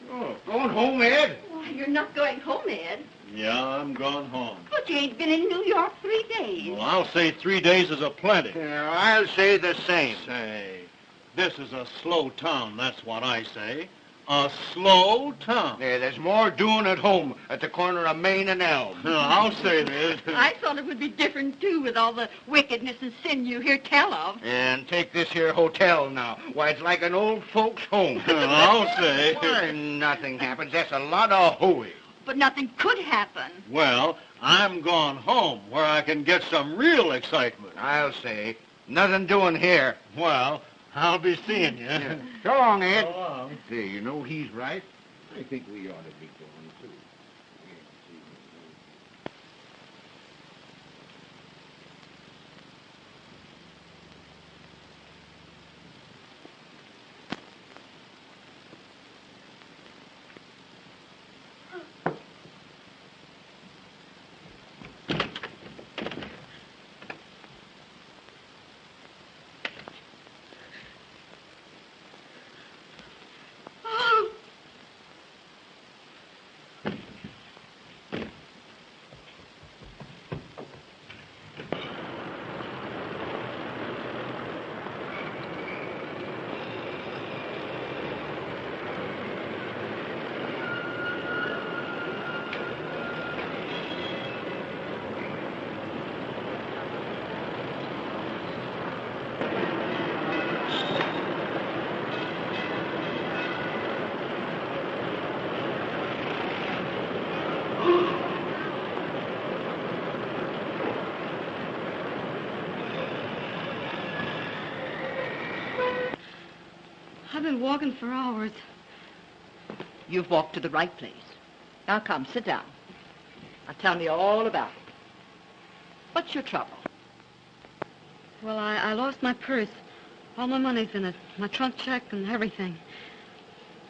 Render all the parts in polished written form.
Oh, going home, Ed? Why, you're not going home, Ed. Yeah, I'm gone home. But you ain't been in New York 3 days. Well, I'll say 3 days is a plenty. Yeah, I'll say the same. Say, this is a slow town, that's what I say. A slow town. Yeah, there's more doing at home at the corner of Main and Elm. I'll say this. I thought it would be different, too, with all the wickedness and sin you hear tell of. And take this here hotel now. Why, it's like an old folks' home. I'll say. Why, nothing happens. That's a lot of hooey. But nothing could happen. Well, I'm gone home where I can get some real excitement. I'll say. Nothing doing here. Well, I'll be seeing you. Yeah. So long, Ed. So long. Say, you know, he's right. I think we ought to be going, too. I've been walking for hours. You've walked to the right place. Now come, sit down. Now tell me all about it. What's your trouble? Well, I lost my purse. All my money's in it. My trunk check and everything.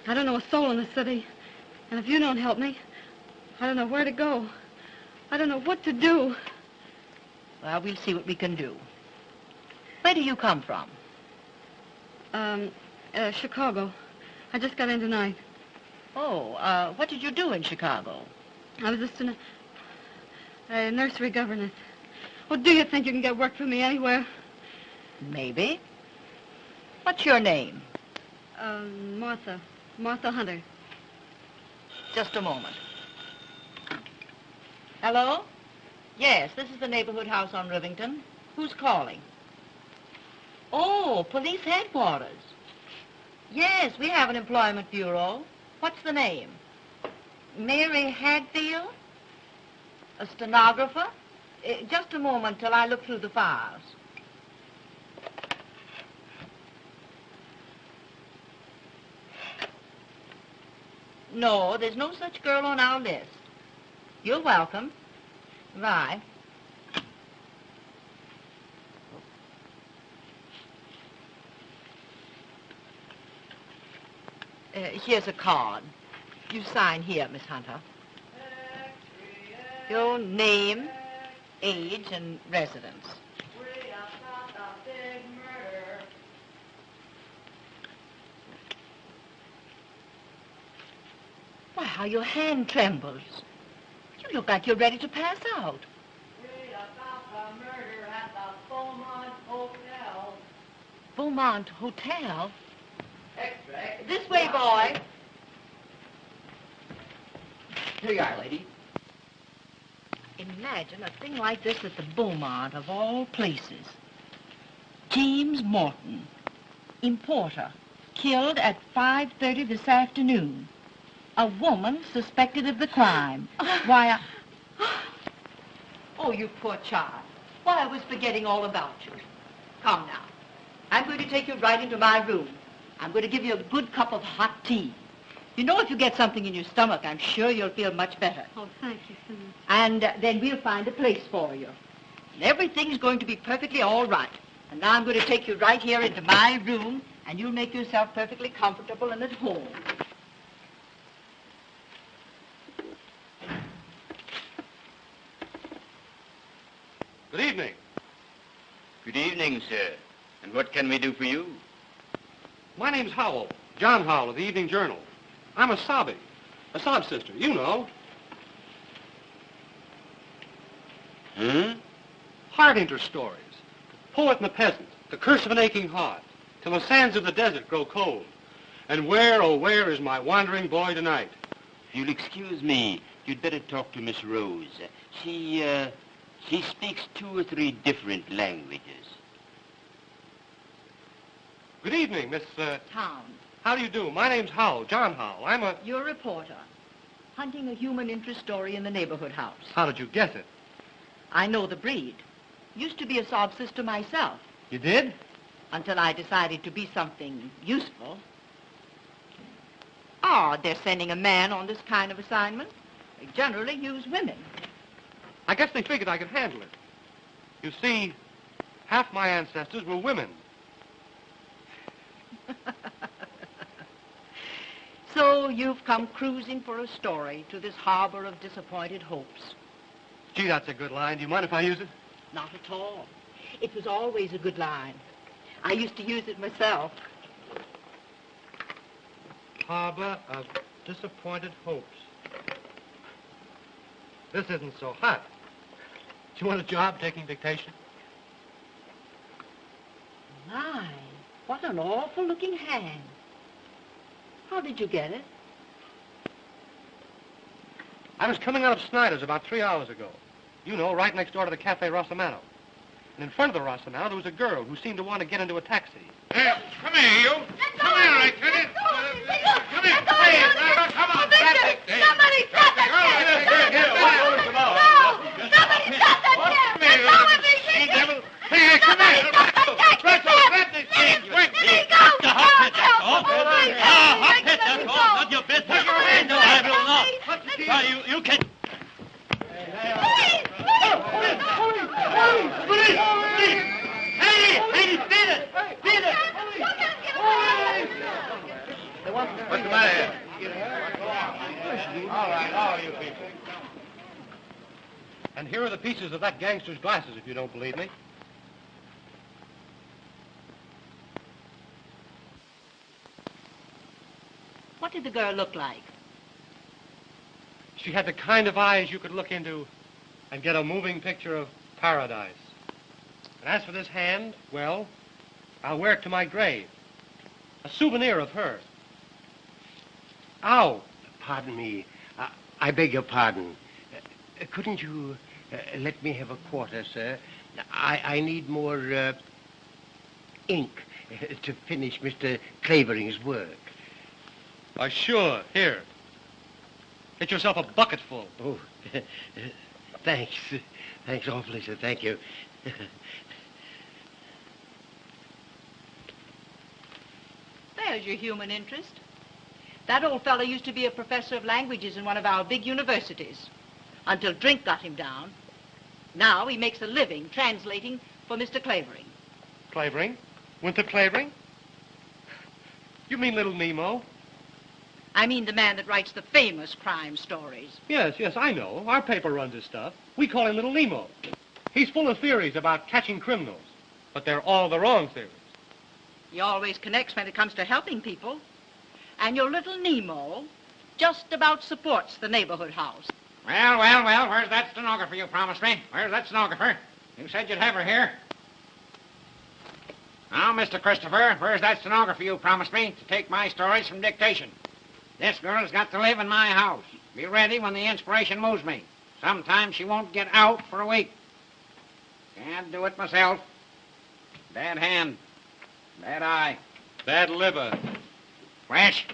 I don't know a soul in the city. And if you don't help me, I don't know where to go. I don't know what to do. Well, we'll see what we can do. Where do you come from? Chicago. I just got in tonight. Oh, what did you do in Chicago? I was just a nursery governess. Well, do you think you can get work for me anywhere? Maybe. What's your name? Martha. Martha Hunter. Just a moment. Hello? Yes, this is the neighborhood house on Rivington. Who's calling? Oh, police headquarters. Yes, we have an employment bureau. What's the name? Mary Hadfield? A stenographer? Just a moment till I look through the files. No, there's no such girl on our list. You're welcome. Bye. Here's a card. You sign here, Miss Hunter. Your name, age, and residence. Why, how your hand trembles. You look like you're ready to pass out. Murder at the Beaumont Hotel. Beaumont Hotel? Extract. This way, boy. Here you are, lady. Imagine a thing like this at the Beaumont, of all places. James Morton, importer, killed at 5:30 this afternoon. A woman suspected of the crime. Why, Oh, you poor child. Why, I was forgetting all about you. Come now. I'm going to take you right into my room. I'm going to give you a good cup of hot tea. You know, if you get something in your stomach, I'm sure you'll feel much better. Oh, thank you so much. And then we'll find a place for you. And everything's going to be perfectly all right. And now I'm going to take you right here into my room, and you'll make yourself perfectly comfortable and at home. Good evening. Good evening, sir. And what can we do for you? My name's Howell, John Howell of the Evening Journal. I'm a sob sister, you know. Heart interest stories. The poet and the peasant, the curse of an aching heart, till the sands of the desert grow cold. And where, oh where is my wandering boy tonight? If you'll excuse me, you'd better talk to Miss Rose. She speaks 2 or 3 different languages. Good evening, Miss, Town. How do you do? My name's Howell, John Howell. I'm a... You're a reporter. Hunting a human interest story in the neighborhood house. How did you guess it? I know the breed. Used to be a sob sister myself. You did? Until I decided to be something useful. Oh, they're sending a man on this kind of assignment. They generally use women. I guess they figured I could handle it. You see, half my ancestors were women. So you've come cruising for a story to this harbor of disappointed hopes. Gee, that's a good line. Do you mind if I use it? Not at all. It was always a good line. I used to use it myself. Harbor of disappointed hopes. This isn't so hot. Do you want a job taking dictation? My, what an awful-looking hand. How did you get it? I was coming out of Snyder's about 3 hours ago. You know, right next door to the Cafe Rossamato. And in front of the Rossamato, there was a girl who seemed to want to get into a taxi. Hey, come here, you. Come here, I tell you. Come here. Hey, come on, Victor, somebody stop that kid! Somebody stop that kid! Let go of me, Victor! Hey, come here. Let this kid! Let me go! Not your business. Put your hands up. I will not. You can... What's the matter here? All right, all you people. And here are the pieces of that gangster's glasses, if you don't believe me. What did the girl look like? She had the kind of eyes you could look into and get a moving picture of paradise. And as for this hand, well, I'll wear it to my grave. A souvenir of her. Ow! Pardon me. I beg your pardon. Couldn't you let me have a quarter, sir? I need more ink to finish Mr. Clavering's work. Sure. Here. Get yourself a bucketful. Oh, thanks. Thanks awfully, sir. Thank you. There's your human interest. That old fellow used to be a professor of languages in one of our big universities, until drink got him down. Now he makes a living translating for Mr. Clavering. Clavering? Winthrop Clavering? You mean Little Nemo? I mean the man that writes the famous crime stories. Yes, I know. Our paper runs his stuff. We call him Little Nemo. He's full of theories about catching criminals, but they're all the wrong theories. He always connects when it comes to helping people. And your little Nemo just about supports the neighborhood house. Well, where's that stenographer you promised me? Where's that stenographer? You said you'd have her here. Now, Mr. Christopher, where's that stenographer you promised me to take my stories from dictation? This girl's got to live in my house. Be ready when the inspiration moves me. Sometimes she won't get out for a week. Can't do it myself. Bad hand. Bad eye. Bad liver. Fresh?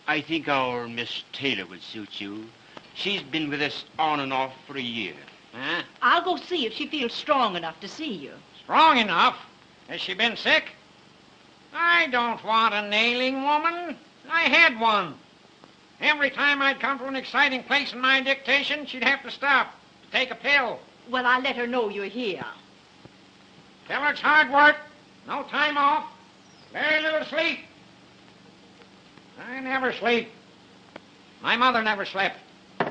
I think our Miss Taylor would suit you. She's been with us on and off for a year. Huh? I'll go see if she feels strong enough to see you. Strong enough? Has she been sick? I don't want a nailing woman. I had one. Every time I'd come to an exciting place in my dictation, she'd have to stop to take a pill. Well, I'll let her know you're here. Tell her it's hard work. No time off. Very little sleep. I never sleep. My mother never slept.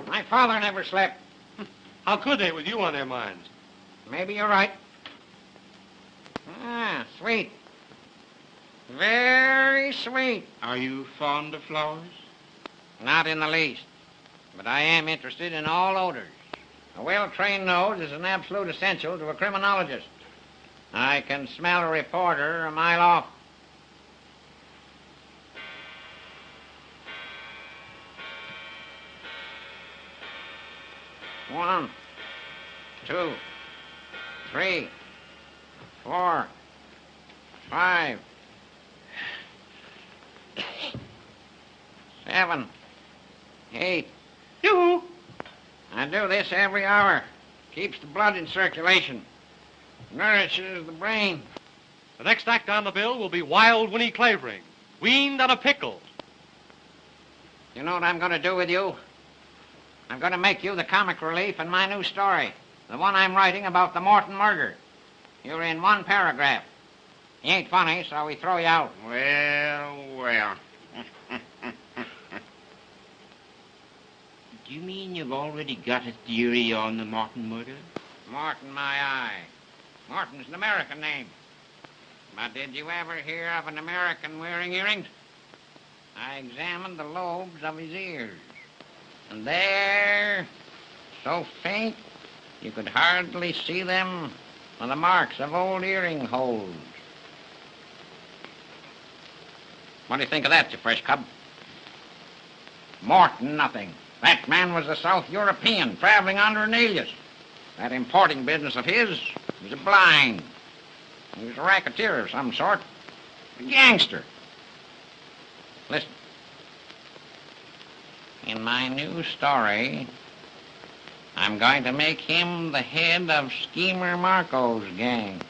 My father never slept. How could they with you on their minds? Maybe you're right. Ah, sweet. Very sweet. Are you fond of flowers? Not in the least. But I am interested in all odors. A well-trained nose is an absolute essential to a criminologist. I can smell a reporter a mile off. One, 2, 3, 4, 5, 7, 8. Yoo-hoo! I do this every hour. Keeps the blood in circulation. Nourishes the brain. The next act on the bill will be Wild Winnie Clavering, weaned on a pickle. You know what I'm going to do with you? I'm going to make you the comic relief in my new story. The one I'm writing about the Morton murder. You're in one paragraph. You ain't funny, so we throw you out. Well. Do you mean you've already got a theory on the Morton murder? Morton, my eye. Morton's an American name. But did you ever hear of an American wearing earrings? I examined the lobes of his ears. And there, so faint, you could hardly see them, are the marks of old earring holes. What do you think of that, you fresh cub? Morton, nothing. That man was a South European traveling under an alias. That importing business of his was a blind. He was a racketeer of some sort. A gangster. Listen. In my new story, I'm going to make him the head of Schemer Marco's gang.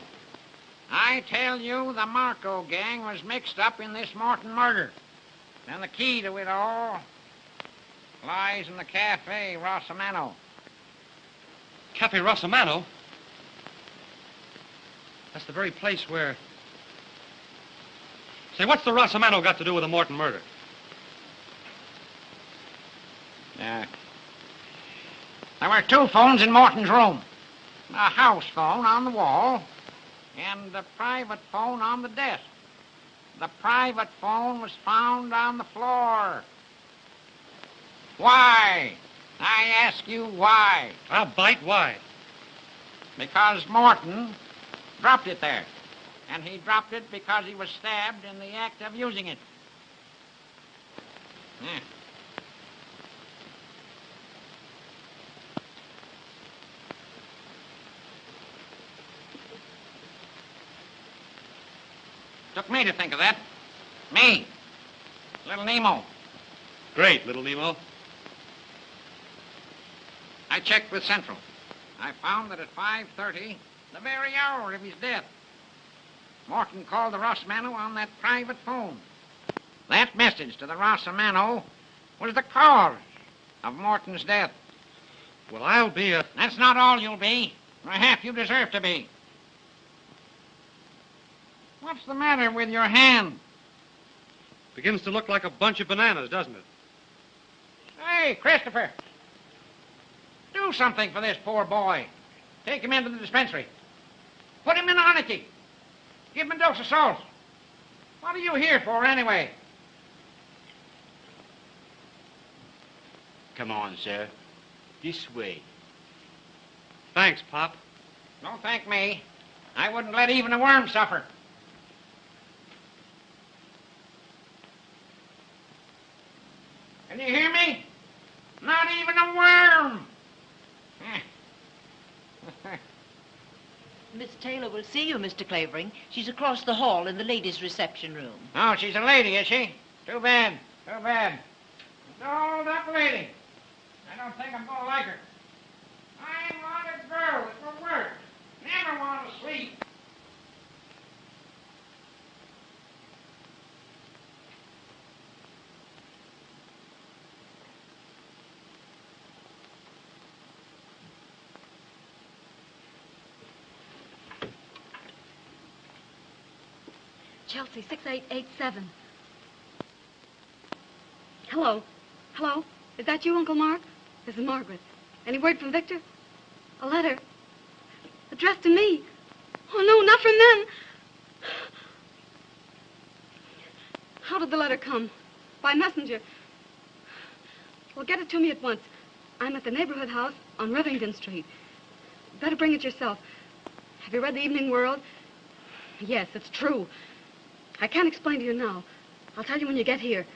I tell you, the Marco gang was mixed up in this Morton murder. And the key to it all lies in the Cafe Rossamano. Cafe Rossamano? That's the very place where... Say, what's the Rossamano got to do with the Morton murder? There were 2 phones in Morton's room. A house phone on the wall and a private phone on the desk. The private phone was found on the floor. Why? I ask you why. I'll bite. Why? Because Morton dropped it there. And he dropped it because he was stabbed in the act of using it. Yeah. Took me to think of that. Me. Little Nemo. Great, little Nemo. I checked with Central. I found that at 5:30, the very hour of his death, Morton called the Rossamano on that private phone. That message to the Rossamano was the cause of Morton's death. Well, I'll be a... That's not all you'll be, or half you deserve to be. What's the matter with your hand? Begins to look like a bunch of bananas, doesn't it? Hey, Christopher. Do something for this poor boy. Take him into the dispensary. Put him in Arnicky. Give him a dose of salt. What are you here for, anyway? Come on, sir. This way. Thanks, Pop. Don't thank me. I wouldn't let even a worm suffer. Can you hear me? Not even a worm. Miss Taylor will see you, Mr. Clavering. She's across the hall in the ladies' reception room. Oh, she's a lady, is she? Too bad. Too bad. Dolled up lady. I don't think I'm going to like her. I want a girl that will work. Never want to sleep. Chelsea, 6887. Hello. Hello? Is that you, Uncle Mark? This is Margaret. Any word from Victor? A letter. Addressed to me. Oh, no, not from them. How did the letter come? By messenger. Well, get it to me at once. I'm at the neighborhood house on Rivington Street. Better bring it yourself. Have you read the Evening World? Yes, it's true. I can't explain to you now. I'll tell you when you get here.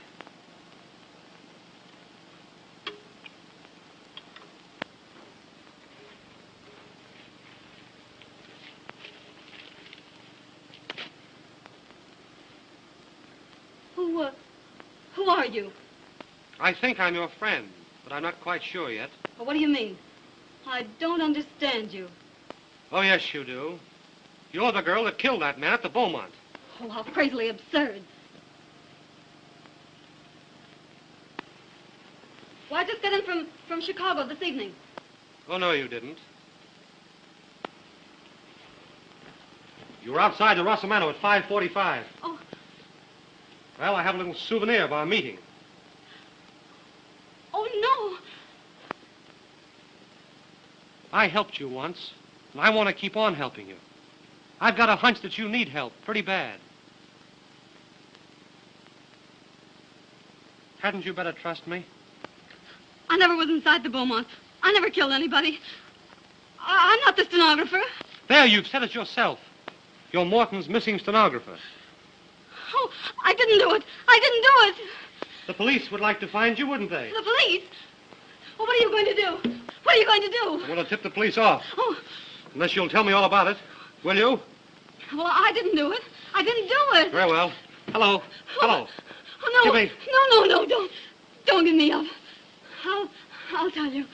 Who are you? I think I'm your friend, but I'm not quite sure yet. Well, what do you mean? I don't understand you. Oh, yes, you do. You're the girl that killed that man at the Beaumont. Oh, how crazily absurd. Well, I just got in from Chicago this evening. Oh, no, you didn't. You were outside the Rossamano at 5:45. Oh. Well, I have a little souvenir of our meeting. Oh, no. I helped you once, and I want to keep on helping you. I've got a hunch that you need help pretty bad. Hadn't you better trust me? I never was inside the Beaumont. I never killed anybody. I'm not the stenographer. There, you've said it yourself. You're Morton's missing stenographer. Oh, I didn't do it. I didn't do it. The police would like to find you, wouldn't they? The police? Well, what are you going to do? What are you going to do? I'm going to tip the police off. Oh. Unless you'll tell me all about it. Will you? Well, I didn't do it. I didn't do it. Very well. Hello. Hello. Oh, no. Give me... No, don't give me up. I'll tell you.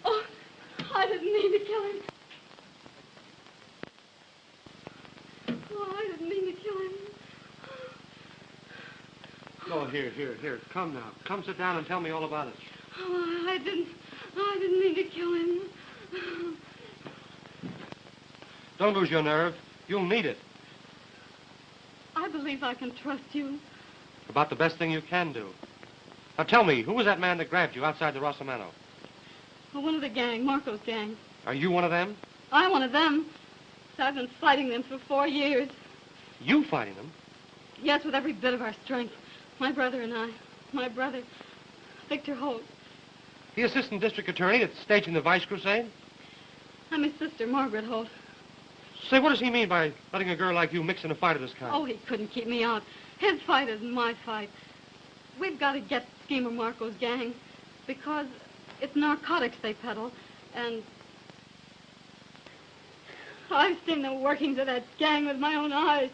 Oh, I didn't mean to kill him. Oh, I didn't mean to kill him. Oh, here. Come now. Come sit down and tell me all about it. Oh, I didn't mean to kill him. Don't lose your nerve. You'll need it. I believe I can trust you. About the best thing you can do. Now tell me, who was that man that grabbed you outside the Rossamano? Well, one of the gang, Marco's gang. Are you one of them? I'm one of them. I've been fighting them for 4 years. You fighting them? Yes, with every bit of our strength. My brother and I. My brother, Victor Holt. The assistant district attorney that's staging the Vice Crusade? I'm his sister, Margaret Holt. Say, what does he mean by letting a girl like you mix in a fight of this kind? Oh, he couldn't keep me out. His fight isn't my fight. We've got to get Schemer Marco's gang because it's narcotics they peddle, and I've seen the workings of that gang with my own eyes.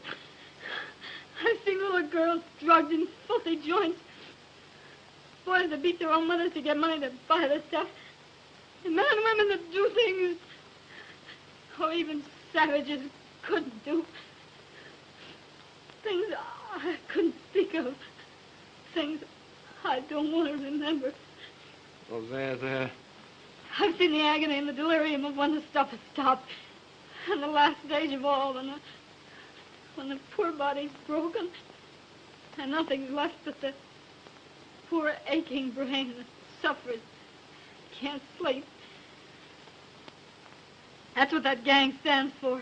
I've seen little girls drugged in filthy joints, boys that beat their own mothers to get money to buy the stuff, and men and women that do things, even savages couldn't do. Things I couldn't speak of. Things I don't want to remember. Oh, there. I've seen the agony and the delirium of when the stuff has stopped. And the last stage of all, when the poor body's broken, and nothing's left but the poor aching brain that suffers, can't sleep. That's what that gang stands for.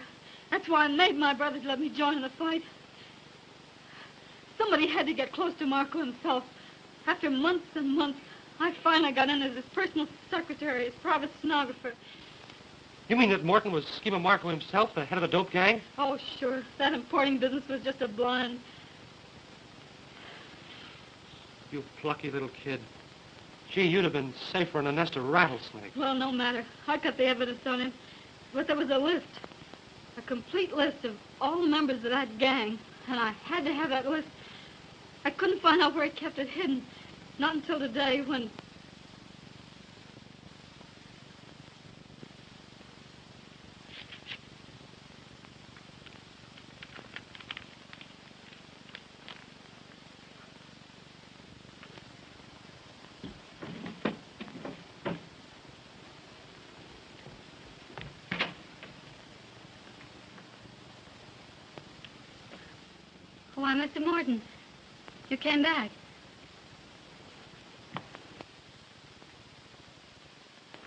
That's why I made my brothers let me join in the fight. Somebody had to get close to Marco himself. After months and months, I finally got in as his personal secretary, his private stenographer. You mean that Morton was Schemer Marco himself, the head of the dope gang? Oh, sure. That importing business was just a blind. You plucky little kid. Gee, you'd have been safer in a nest of rattlesnakes. Well, no matter. I got the evidence on him. But there was a list. A complete list of all the members of that gang. And I had to have that list. I couldn't find out where he kept it hidden. Not until today when... Why, Mr. Morton, you came back.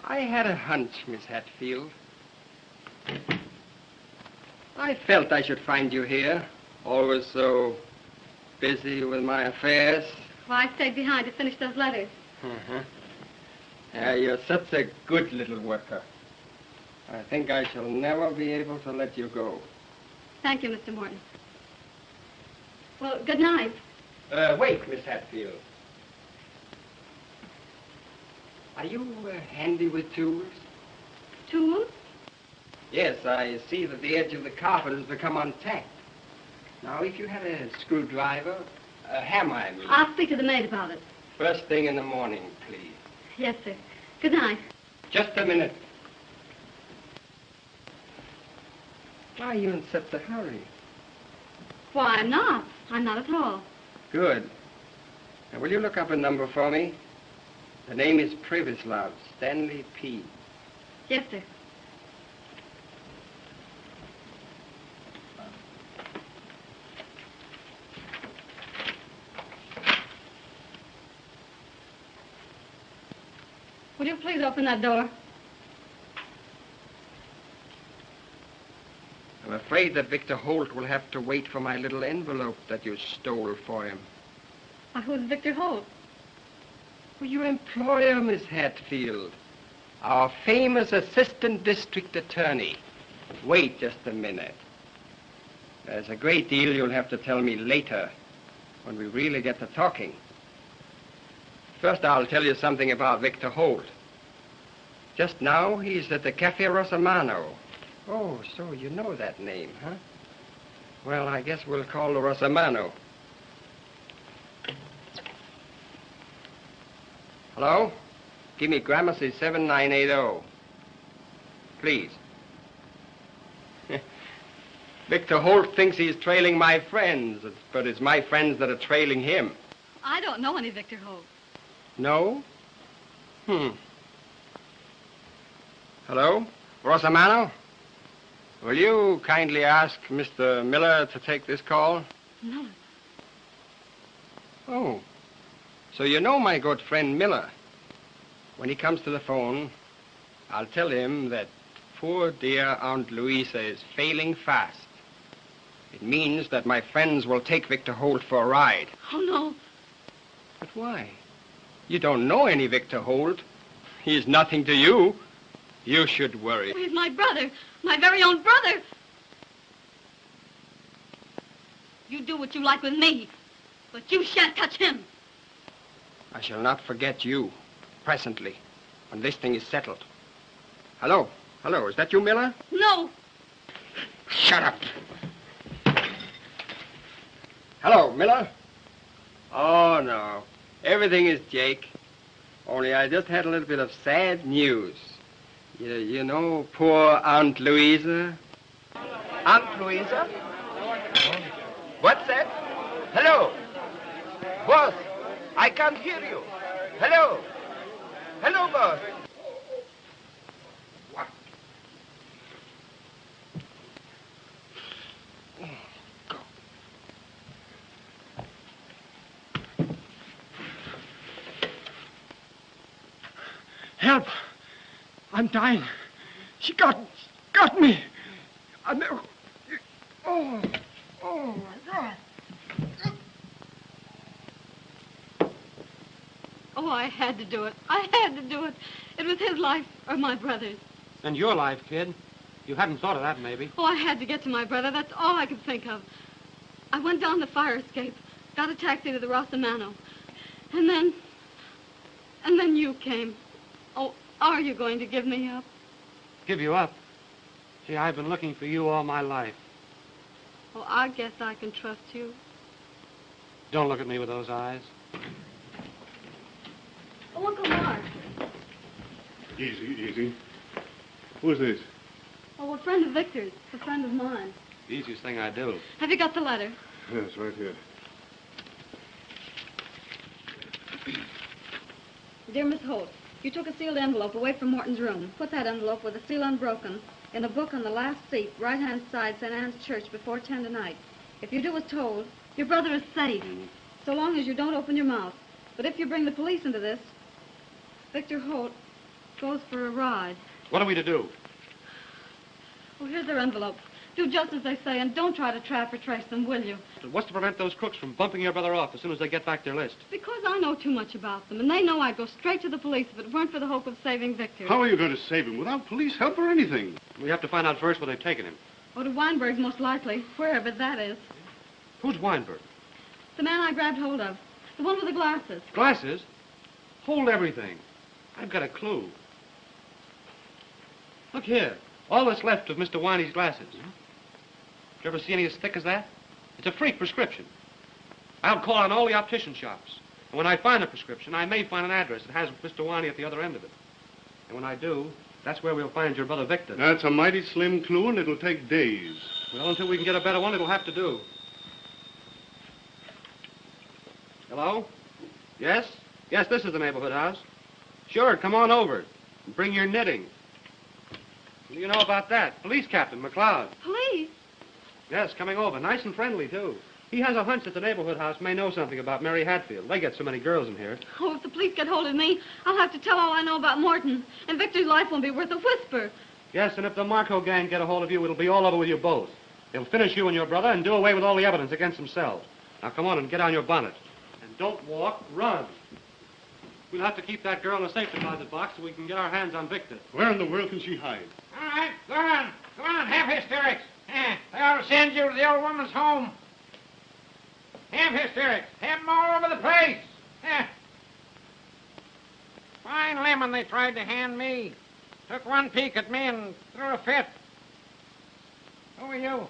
I had a hunch, Miss Hatfield. I felt I should find you here, always so busy with my affairs. Well, I stayed behind to finish those letters. You're such a good little worker. I think I shall never be able to let you go. Thank you, Mr. Morton. Well, good night. Wait, Miss Hatfield. Are you handy with tools? Tools? Yes, I see that the edge of the carpet has become untacked. Now, if you had a screwdriver, a hammer, I mean. I'll speak to the maid about it. First thing in the morning, please. Yes, sir. Good night. Just a minute. Why are you in such a hurry? Why, I'm not. I'm not at all. Good. Now, will you look up a number for me? The name is Privislove, Stanley P. Yes, sir. Would you please open that door? I'm afraid that Victor Holt will have to wait for my little envelope that you stole for him. Why, who's Victor Holt? Well, your employer, Miss Hatfield. Our famous assistant district attorney. Wait just a minute. There's a great deal you'll have to tell me later, when we really get to talking. First, I'll tell you something about Victor Holt. Just now, he's at the Cafe Rosamano. Oh, so you know that name, huh? Well, I guess we'll call the Rosamano. Hello? Give me Gramercy 7980. Please. Victor Holt thinks he's trailing my friends, but it's my friends that are trailing him. I don't know any Victor Holt. No? Hello? Rosamano? Will you kindly ask Mr. Miller to take this call? No. Oh. So you know my good friend Miller. When he comes to the phone, I'll tell him that poor dear Aunt Louisa is failing fast. It means that my friends will take Victor Holt for a ride. Oh, no. But why? You don't know any Victor Holt. He's nothing to you. You should worry. He's my brother. My very own brother. You do what you like with me, but you shan't touch him. I shall not forget you, presently, when this thing is settled. Hello? Hello, is that you, Miller? No. Shut up. Hello, Miller? Oh, no. Everything is Jake. Only I just had a little bit of sad news. You know poor Aunt Louisa? Aunt Louisa? What's that? Hello? Boss, I can't hear you. Hello? Hello, boss. What? Go. Help! I'm dying. She got me. Oh, my God. Oh, I had to do it. I had to do it. It was his life or my brother's. And your life, kid. You hadn't thought of that, maybe. Oh, I had to get to my brother. That's all I could think of. I went down the fire escape, got a taxi to the Rosamano. And then you came. Oh, are you going to give me up? Give you up? Gee, I've been looking for you all my life. Oh, I guess I can trust you. Don't look at me with those eyes. Oh, Uncle Mark. Easy. Who's this? Oh, a friend of Victor's. A friend of mine. The easiest thing I do. Have you got the letter? Yes, right here. Dear Miss Holt, you took a sealed envelope away from Morton's room. Put that envelope with the seal unbroken in a book on the last seat, right-hand side, St. Anne's Church, before 10 tonight. If you do as told, your brother is safe, so long as you don't open your mouth. But if you bring the police into this, Victor Holt goes for a ride. What are we to do? Oh, here's their envelope. Do just as they say and don't try to trap or trace them, will you? What's to prevent those crooks from bumping your brother off as soon as they get back their list? Because I know too much about them, and they know I'd go straight to the police if it weren't for the hope of saving Victor. How are you going to save him without police help or anything? We have to find out first where they've taken him. Oh, to Weinberg's most likely, wherever that is. Who's Weinberg? The man I grabbed hold of. The one with the glasses. Glasses? Hold everything. I've got a clue. Look here. All that's left of Mr. Winey's glasses. Did you ever see any as thick as that? It's a freak prescription. I'll call on all the optician shops. And when I find a prescription, I may find an address that has Mr. Winey at the other end of it. And when I do, that's where we'll find your brother Victor. That's a mighty slim clue, and it'll take days. Well, until we can get a better one, it'll have to do. Hello? Yes? Yes, this is the neighborhood house. Sure, come on over. And bring your knitting. What do you know about that? Police Captain McLeod. Police? Yes, coming over. Nice and friendly, too. He has a hunch that the neighborhood house may know something about Mary Hatfield. They get so many girls in here. Oh, if the police get hold of me, I'll have to tell all I know about Morton. And Victor's life won't be worth a whisper. Yes, and if the Marco gang get a hold of you, it'll be all over with you both. They'll finish you and your brother and do away with all the evidence against themselves. Now, come on and get on your bonnet. And don't walk, run. We'll have to keep that girl in a safe deposit box so we can get our hands on Victor. Where in the world can she hide? All right, go on. Go on, have hysterics. They ought to send you to the old woman's home. Have hysterics. Have them all over the place. Fine lemon they tried to hand me. Took one peek at me and threw a fit. Who are you?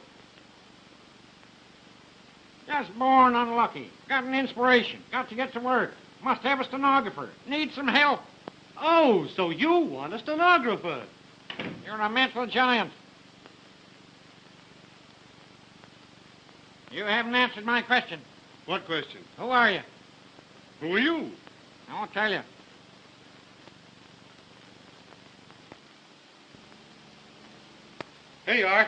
Just born unlucky. Got an inspiration. Got to get to work. Must have a stenographer. Need some help. Oh, so you want a stenographer. You're a mental giant. You haven't answered my question. What question? Who are you? Who are you? I won't tell you. Here you are.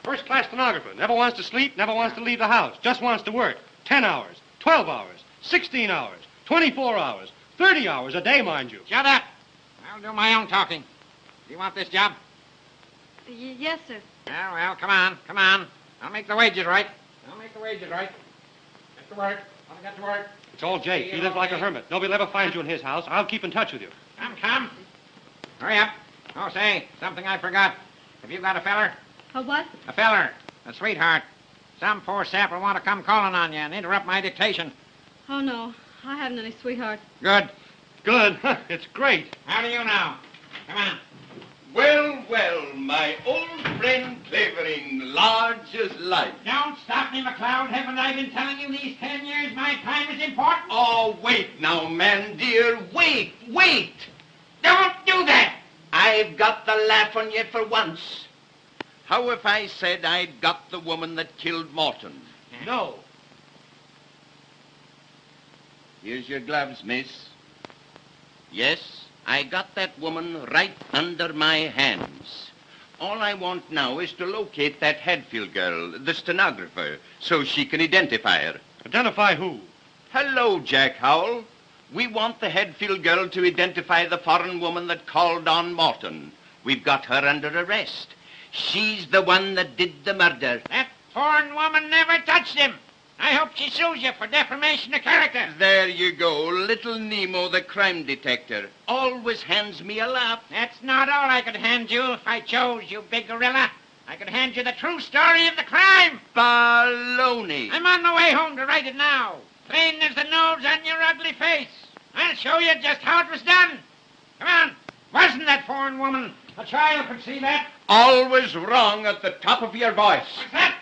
First-class stenographer. Never wants to sleep, never wants to leave the house. Just wants to work. 10 hours, 12 hours, 16 hours, 24 hours, 30 hours a day, mind you. Shut up. I'll do my own talking. Do you want this job? Yes, sir. Well, come on, come on. I'll make the wages right. Get to work. I'll get to work. It's all Jake. He lives like a hermit. Nobody will ever find you in his house. I'll keep in touch with you. Come. Hurry up. Oh, say, something I forgot. Have you got a feller? A what? A feller. A sweetheart. Some poor sap will want to come calling on you and interrupt my dictation. Oh, no. I haven't any sweetheart. Good. Good. It's great. How do you know? Come on. Well, my old friend Clavering, large as life. Don't stop me, McLeod. Haven't I been telling you these 10 years my time is important? Oh, wait now, man, dear. Wait. Don't do that. I've got the laugh on you for once. How if I said I'd got the woman that killed Morton? No. Here's your gloves, miss. Yes, I got that woman right under my hands. All I want now is to locate that Hatfield girl, the stenographer, so she can identify her. Identify who? Hello, Jack Howell. We want the Hatfield girl to identify the foreign woman that called on Morton. We've got her under arrest. She's the one that did the murder. That foreign woman never touched him. I hope she sues you for defamation of character. There you go. Little Nemo, the crime detector, always hands me a laugh. That's not all I could hand you if I chose, you big gorilla. I could hand you the true story of the crime. Baloney. I'm on my way home to write it now. Plain as the nose on your ugly face. I'll show you just how it was done. Come on. Wasn't that foreign woman? A child could see that. Always wrong at the top of your voice. What's that?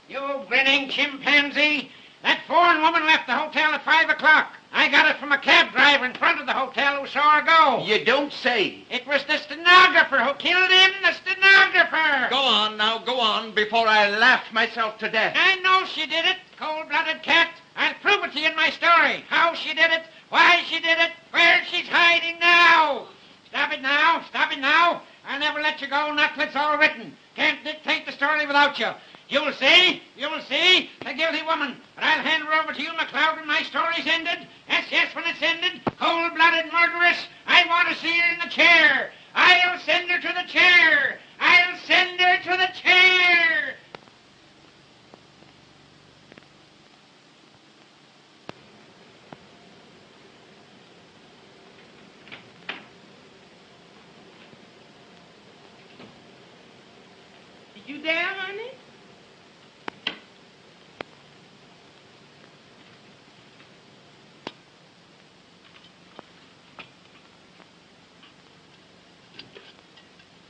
You grinning chimpanzee. That foreign woman left the hotel at 5 o'clock. I got it from a cab driver in front of the hotel who saw her go. You don't say. It was the stenographer who killed him, the stenographer. Go on now, go on, before I laugh myself to death. I know she did it, cold-blooded cat. I'll prove it to you in my story. How she did it, why she did it, where she's hiding now. Stop it now. I'll never let you go, not till it's all written. Can't dictate the story without you. You'll see, the guilty woman. But I'll hand her over to you, McLeod, when my story's ended. Yes, when it's ended. Cold-blooded murderess. I want to see her in the chair. I'll send her to the chair. I'll Send her to the chair. You there, honey?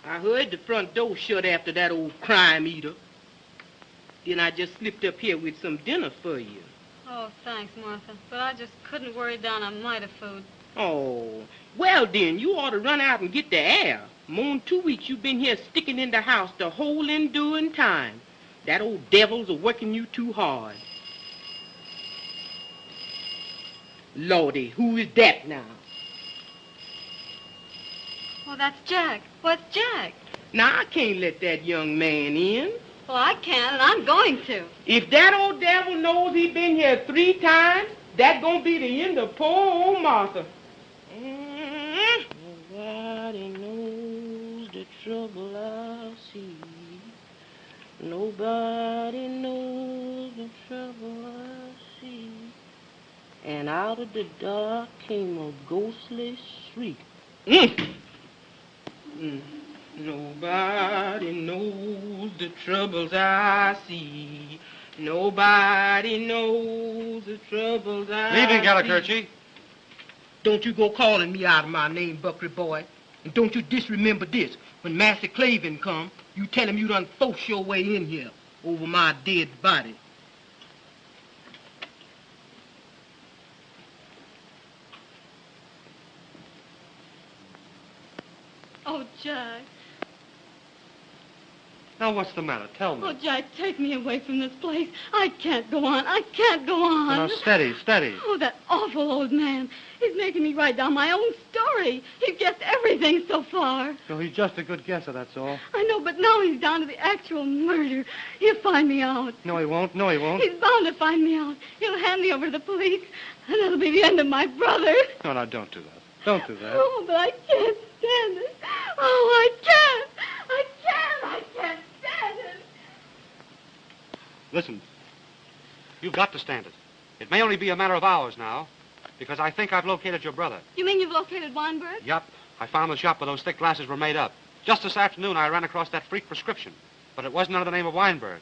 I heard the front door shut after that old crime eater. Then I just slipped up here with some dinner for you. Oh, thanks, Martha. But I just couldn't worry down a mite of food. Oh, well then, you ought to run out and get the air. More than 2 weeks you've been here sticking in the house the whole enduring time. That old devil's a working you too hard. Lordy, who is that now? Oh, that's Jack. What's Jack? Now, I can't let that young man in. Well, I can, and I'm going to. If that old devil knows he been here 3 times, that's gonna be the end of poor old Martha. Nobody knows the trouble I see. Nobody knows the trouble I see. And out of the dark came a ghostly shriek. Nobody knows the troubles I see. Nobody knows the troubles I see. Leaving, Gallicurci. Don't you go calling me out of my name, Buckley boy. And don't you disremember this. When Master Clavering come, you tell him you done forced your way in here over my dead body. Oh, Jack. Now, what's the matter? Tell me. Oh, Jack, take me away from this place. I can't go on. I can't go on. Now, steady, steady. Oh, that awful old man. He's making me write down my own story. He's guessed everything so far. No, he's just a good guesser, that's all. I know, but now he's down to the actual murder. He'll find me out. No, he won't. No, he won't. He's bound to find me out. He'll hand me over to the police, and that'll be the end of my brother. No, no, don't do that. Don't do that. Oh, but I can't stand it. Oh, I can't. I can't stand it. Listen, you've got to stand it. It may only be a matter of hours now, because I think I've located your brother. You mean you've located Weinberg? Yup. I found the shop where those thick glasses were made up. Just this afternoon, I ran across that freak prescription, but it wasn't under the name of Weinberg.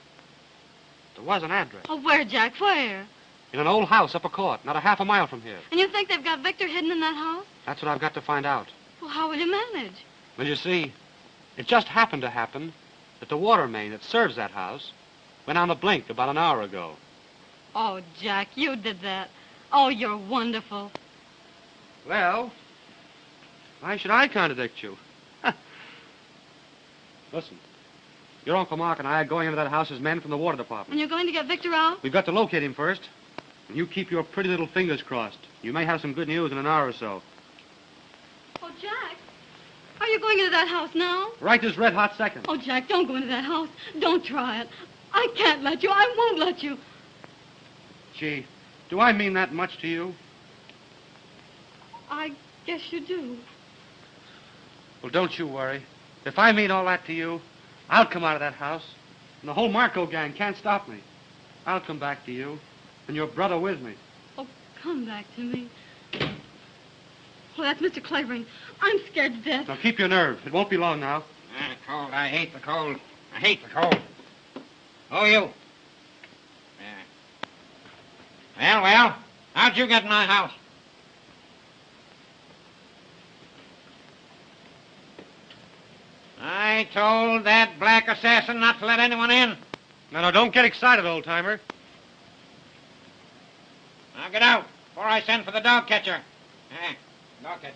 There was an address. Oh, where, Jack? Where? In an old house up a court, not a half a mile from here. And you think they've got Victor hidden in that house? That's what I've got to find out. Well, how will you manage? Well, you see, it just happened to happen that the water main that serves that house went on the blink about an hour ago. Oh, Jack, you did that. Oh, you're wonderful. Well, why should I contradict you? Listen, your Uncle Mark and I are going into that house as men from the water department. And you're going to get Victor out? We've got to locate him first. And you keep your pretty little fingers crossed. You may have some good news in an hour or so. Oh, Jack, are you going into that house now? Right this red-hot second. Oh, Jack, don't go into that house. Don't try it. I can't let you. I won't let you. Gee, do I mean that much to you? I guess you do. Well, don't you worry. If I mean all that to you, I'll come out of that house. And the whole Marco gang can't stop me. I'll come back to you. And your brother with me. Oh, come back to me. Oh, that's Mr. Clavering. I'm scared to death. Now, keep your nerve. It won't be long now. Cold. I hate the cold. I hate the cold. Oh, you. Yeah. Well, how'd you get in my house? I told that black assassin not to let anyone in. No, don't get excited, old-timer. Now get out before I send for the dog catcher. Dog catcher.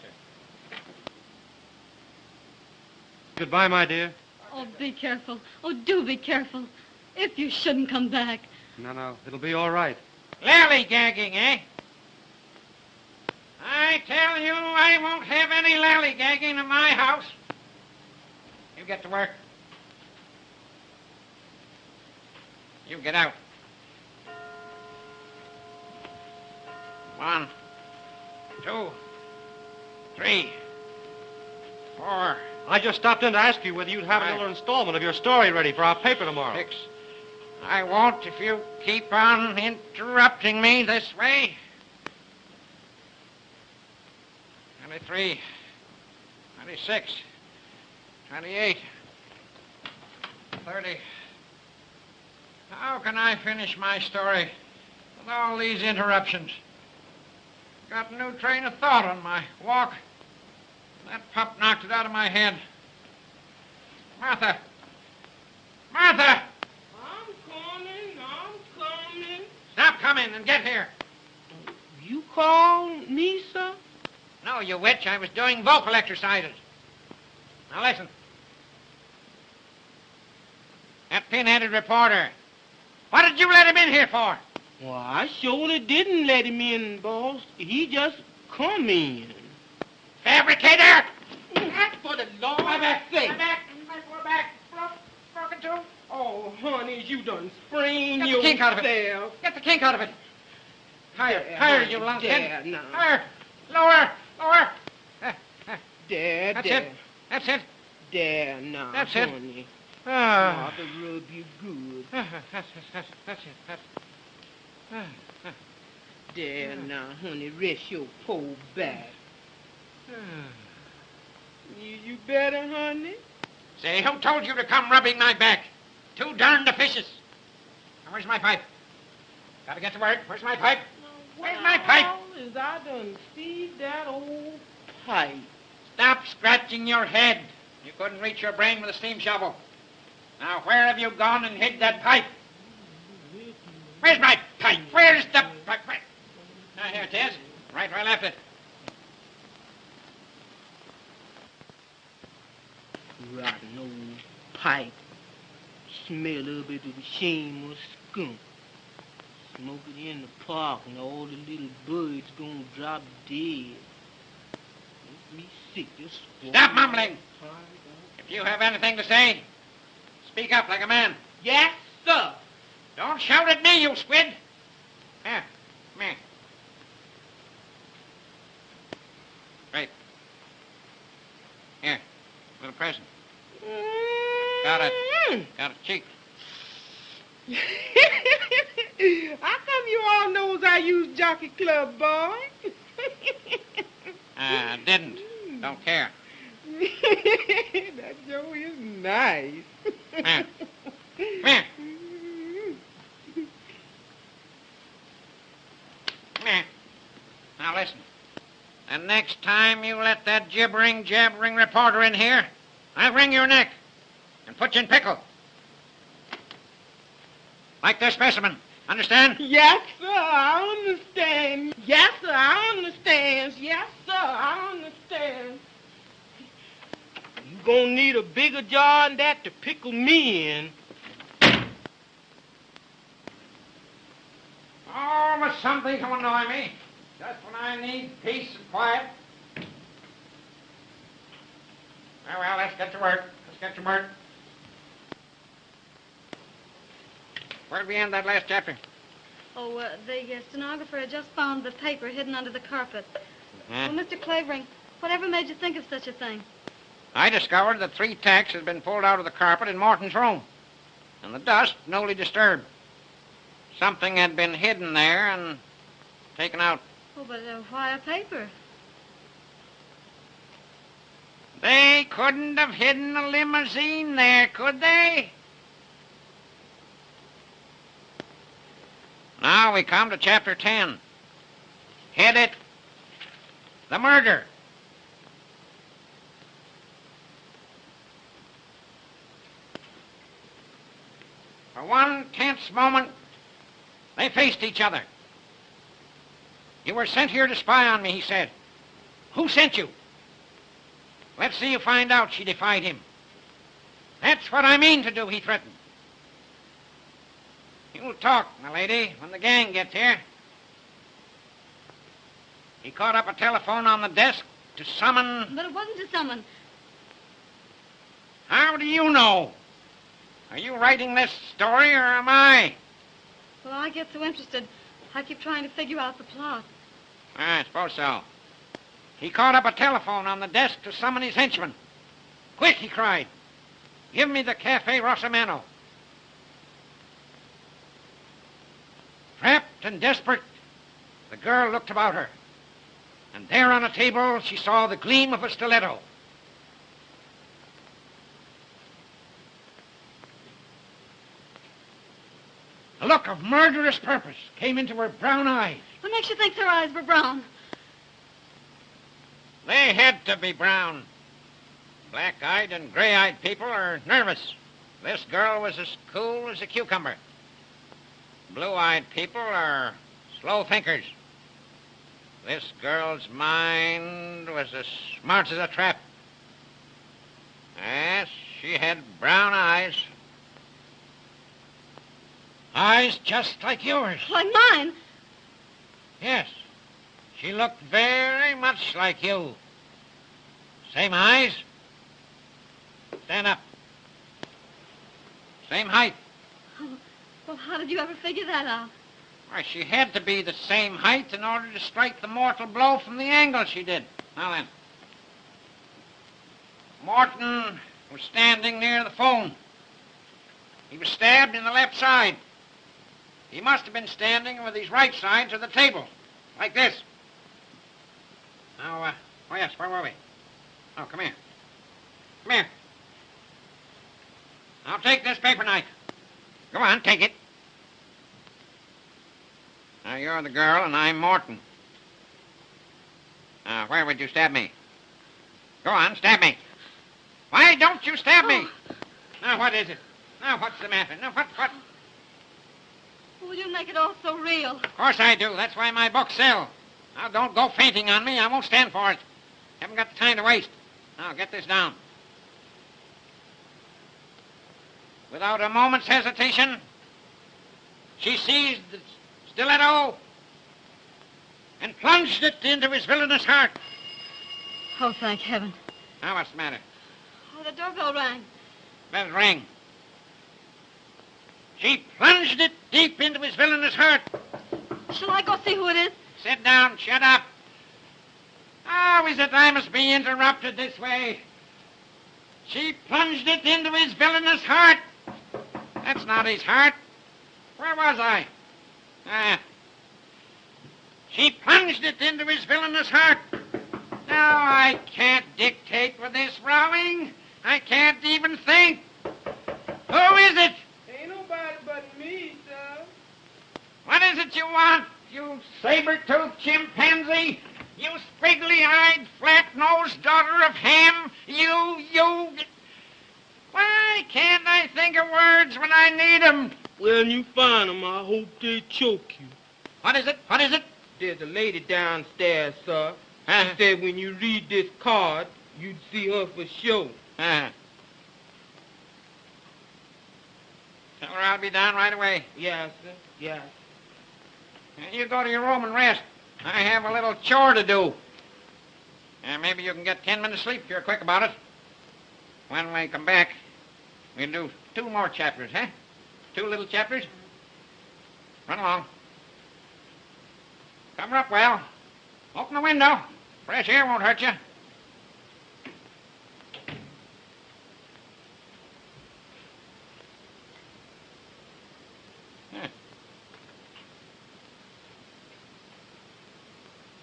Goodbye, my dear. Oh, be careful. Oh, do be careful. If you shouldn't come back. No, it'll be all right. Lally-gagging, eh? I tell you, I won't have any lally-gagging in my house. You get to work. You get out. 1, 2, 3, 4, I just stopped in to ask you whether you'd have another installment of your story ready for our paper tomorrow. Fix. I won't if you keep on interrupting me this way. 23, 26, 28, 30. How can I finish my story with all these interruptions? Got a new train of thought on my walk. That pup knocked it out of my head. Martha! Martha! I'm coming. Stop coming and get here. You called me, sir? No, you witch. I was doing vocal exercises. Now listen. That pin-headed reporter. What did you let him in here for? Well, I surely didn't let him in, boss. He just come in. Fabricator! For the Lord's sake. Come back. We're back. Broken too. Oh, honey, you done sprained Get the kink out of it. yourself. Get the kink out of it. Higher, you lunkhead. No. Higher. Lower. That's it. There, now, That's it. honey. Ah. Mother rub you good. That's it. There, now, honey, rest your poor back. You better, honey? Say, who told you to come rubbing my back? Too darned officious. Now, where's my pipe? Gotta get to work. Where's my pipe? Where's my pipe? Is I done see that old pipe. Stop scratching your head. You couldn't reach your brain with a steam shovel. Now, where have you gone and hid that pipe? Where's my pipe? Where's the pipe? Now, here it is. Right where I left it. Rotten old pipe. Smell of it with a shameless skunk. Smoke it in the park and all the little birds gonna drop dead. Make me sick, just Stop mumbling. If you have anything to say, speak up like a man. Yes, sir. Don't shout at me, you squid. Here, come here. Right. Here, little present. Got a cheek. How come you all knows I use Jockey Club, boy? Didn't. Don't care. That Joe is nice. Come here. Come here. Now listen. The next time you let that jabbering reporter in here, I'll wring your neck and put you in pickle. Like this specimen. Understand? Yes, sir, I understand. Yes, sir, I understand. Yes, sir, I understand. You gonna need a bigger jar than that to pickle me in. Oh, but something to annoy me. Just when I need peace and quiet. Well, let's get to work. Where'd we end that last chapter? Oh, the stenographer had just found the paper hidden under the carpet. Huh? Well, Mr. Clavering, whatever made you think of such a thing? I discovered that 3 tacks had been pulled out of the carpet in Morton's room, and the dust newly disturbed. Something had been hidden there and taken out. Oh, but why a paper? They couldn't have hidden a limousine there, could they? Now we come to chapter 10. Head it, the murder. For one tense moment, they faced each other. You were sent here to spy on me, he said. Who sent you? Let's see you find out, she defied him. That's what I mean to do, he threatened. You'll talk, my lady, when the gang gets here. He caught up a telephone on the desk to summon... But it wasn't to summon. How do you know? Are you writing this story, or am I? Well, I get so interested, I keep trying to figure out the plot. I suppose so. He caught up a telephone on the desk to summon his henchman. Quick, he cried. Give me the Cafe Rosamano. Trapped and desperate, the girl looked about her. And there on a table, she saw the gleam of a stiletto. A look of murderous purpose came into her brown eyes. What makes you think her eyes were brown? They had to be brown. Black-eyed and gray-eyed people are nervous. This girl was as cool as a cucumber. Blue-eyed people are slow thinkers. This girl's mind was as smart as a trap. Yes, she had brown eyes. Eyes just like yours. Like mine? Yes. She looked very much like you. Same eyes. Stand up. Same height. Oh, well, how did you ever figure that out? Why, she had to be the same height in order to strike the mortal blow from the angle she did. Now then. Morton was standing near the phone. He was stabbed in the left side. He must have been standing with his right side to the table, like this. Now, oh yes, where were we? Oh, come here. Come here. Now take this paper knife. Go on, take it. Now, you're the girl, and I'm Morton. Now, where would you stab me? Go on, stab me. Why don't you stab me? Now, what is it? Now, what's the matter? Now, what? Well, you make it all so real. Of course I do. That's why my books sell. Now, don't go fainting on me. I won't stand for it. Haven't got the time to waste. Now, get this down. Without a moment's hesitation, she seized the stiletto and plunged it into his villainous heart. Oh, thank heaven. Now, what's the matter? Oh, the doorbell rang. Let it ring. She plunged it deep into his villainous heart. Shall I go see who it is? Sit down. Shut up. How is it I must be interrupted this way? She plunged it into his villainous heart. That's not his heart. Where was I? She plunged it into his villainous heart. Now, I can't dictate with this rowing. I can't even think. Who is it? Ain't nobody but me, sir. What is it you want, you saber-toothed chimpanzee? You squiggly-eyed, flat-nosed daughter of Ham? You... Why can't I think of words when I need 'em? When you find them, I hope they choke you. What is it? What is it? There's a lady downstairs, sir. She said when you read this card, you'd see her for sure. Tell her I'll be down right away. Yes, sir. Yes. You go to your room and rest. I have a little chore to do. Maybe you can get 10 minutes sleep if you're quick about it. When we come back, we'll do 2 more chapters, huh? 2 little chapters. Run along. Cover up well. Open the window. Fresh air won't hurt you.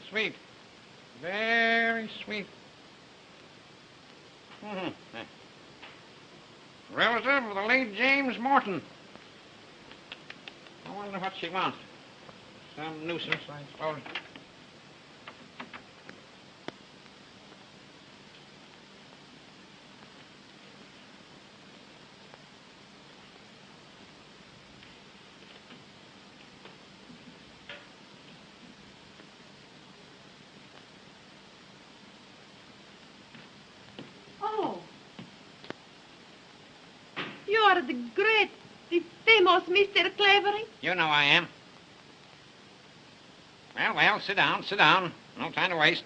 Sweet. Very sweet. Relative of the late James Morton. I wonder what she wants. Some nuisance, I suppose. You're the great, the famous Mr. Clavering? You know I am. Well, sit down, sit down. No time to waste.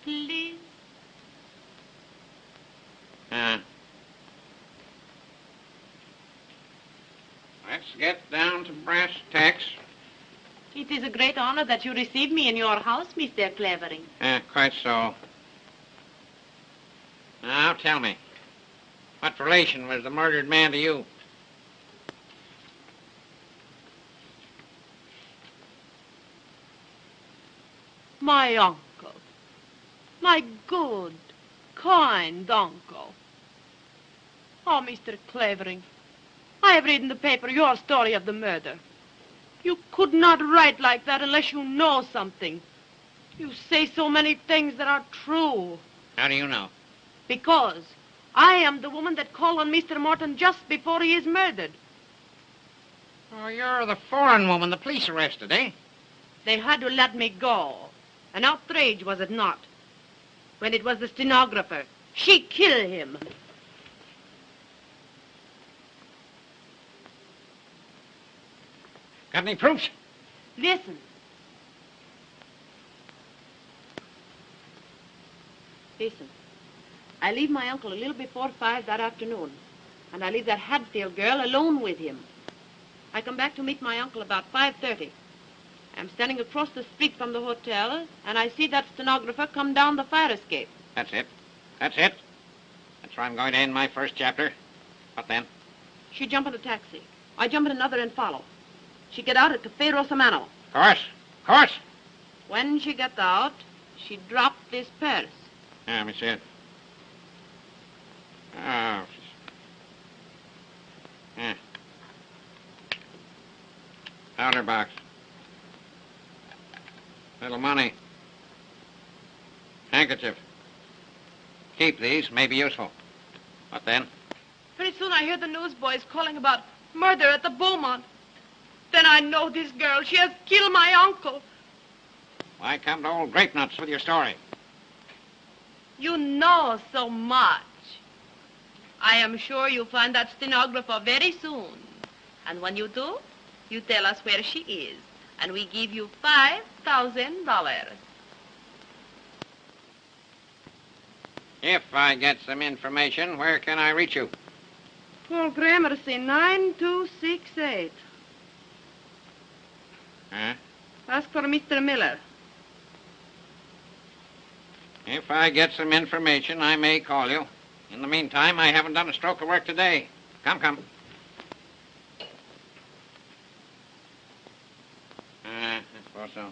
Please. Let's get down to brass tacks. It is a great honor that you receive me in your house, Mr. Clavering. Quite so. Now, tell me, what relation was the murdered man to you? My uncle. My good, kind uncle. Oh, Mr. Clavering, I have read in the paper your story of the murder. You could not write like that unless you know something. You say so many things that are true. How do you know? Because I am the woman that called on Mr. Morton just before he is murdered. Oh, you're the foreign woman the police arrested, eh? They had to let me go. An outrage, was it not? When it was the stenographer. She killed him. Got any proofs? Listen. Listen. I leave my uncle a little before 5 that afternoon, and I leave that Hadfield girl alone with him. I come back to meet my uncle about 5:30. I'm standing across the street from the hotel, and I see that stenographer come down the fire escape. That's it. That's it. That's where I'm going to end my first chapter. What then? She jump in a taxi. I jump in another and follow. She get out at Cafe Rosamano. Of course. Of course. When she gets out, she dropped this purse. Yeah, let me see it. Oh. Yeah. Powder box. Little money. Handkerchief. Keep these. May be useful. What then? Pretty soon I hear the newsboys calling about murder at the Beaumont. Then I know this girl. She has killed my uncle. Why come to old grape nuts with your story? You know so much. I am sure you'll find that stenographer very soon. And when you do, you tell us where she is. And we give you $5,000. If I get some information, where can I reach you? Paul Gramercy, 9268. Huh? Ask for Mr. Miller. If I get some information, I may call you. In the meantime, I haven't done a stroke of work today. Come, come. I suppose so.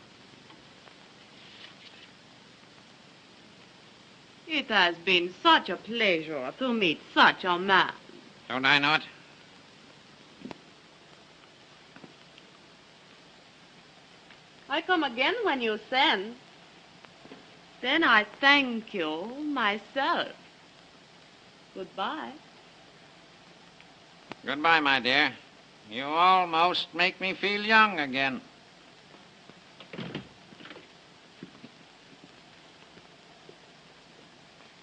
It has been such a pleasure to meet such a man. Don't I know it? I come again when you send. Then I thank you myself. Goodbye. Goodbye, my dear. You almost make me feel young again.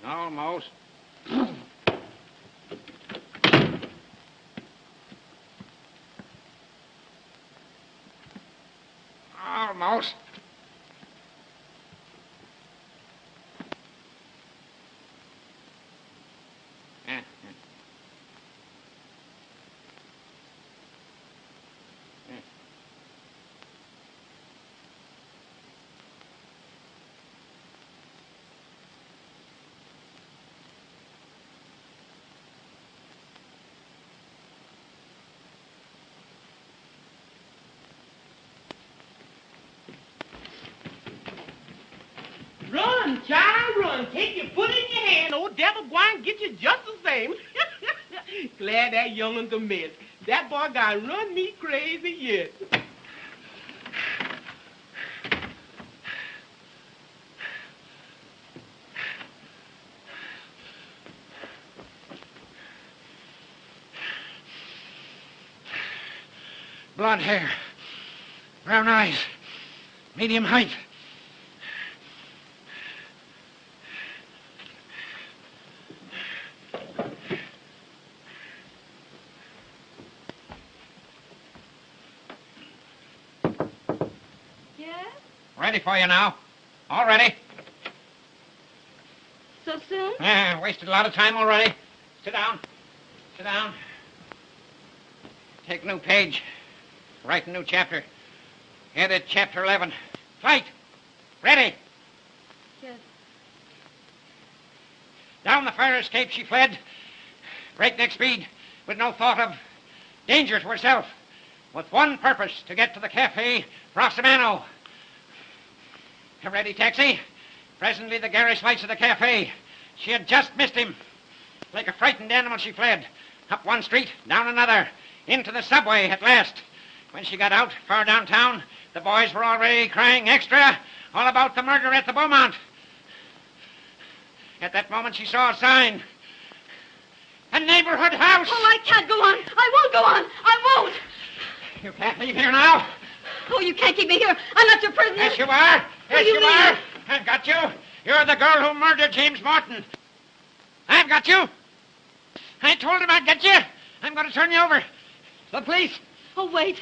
Almost. Almost. Run, child, run. Take your foot in your hand. Old devil gwine get you just the same. Glad that young'un's a mess. That boy got run me crazy yet. Blonde hair. Brown eyes. Medium height. Ready for you now. All ready. So soon? Wasted a lot of time already. Sit down. Sit down. Take a new page. Write a new chapter. Headed Chapter 11. Flight. Ready. Yes. Down the fire escape she fled. Breakneck speed, with no thought of danger to herself. With one purpose, to get to the cafe Rossamano. A ready taxi. Presently the garish lights of the cafe. She had just missed him. Like a frightened animal she fled. Up one street, down another. Into the subway at last. When she got out, far downtown, the boys were already crying extra all about the murder at the Beaumont. At that moment she saw a sign. A neighborhood house. Oh, I can't go on. I won't go on. I won't. You can't leave here now. Oh, you can't keep me here. I'm not your prisoner. Yes, you are. Yes, you you mean? are. I've got you. You're the girl who murdered James Morton. I've got you. I told him I'd get you. I'm going to turn you over. The police. Oh, wait.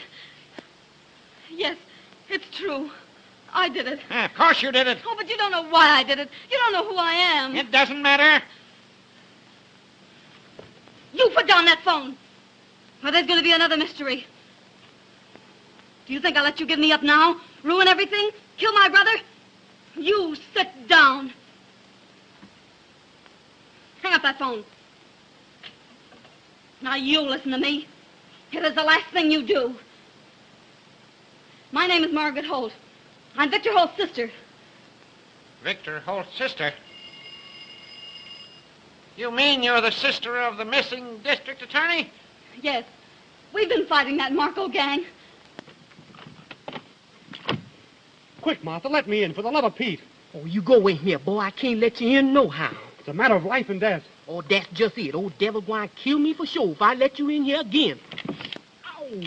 Yes, it's true. I did it. Of course you did it. Oh, but you don't know why I did it. You don't know who I am. It doesn't matter. You put down that phone. Or there's going to be another mystery. Do you think I'll let you give me up now? Ruin everything? Kill my brother? You sit down. Hang up that phone. Now you listen to me. It is the last thing you do. My name is Margaret Holt. I'm Victor Holt's sister. Victor Holt's sister? You mean you're the sister of the missing district attorney? Yes. We've been fighting that Marco gang. Quick, Martha, let me in, for the love of Pete. Oh, you go in here, boy. I can't let you in no how. It's a matter of life and death. Oh, that's just it. Old devil going to kill me for sure if I let you in here again. Ow!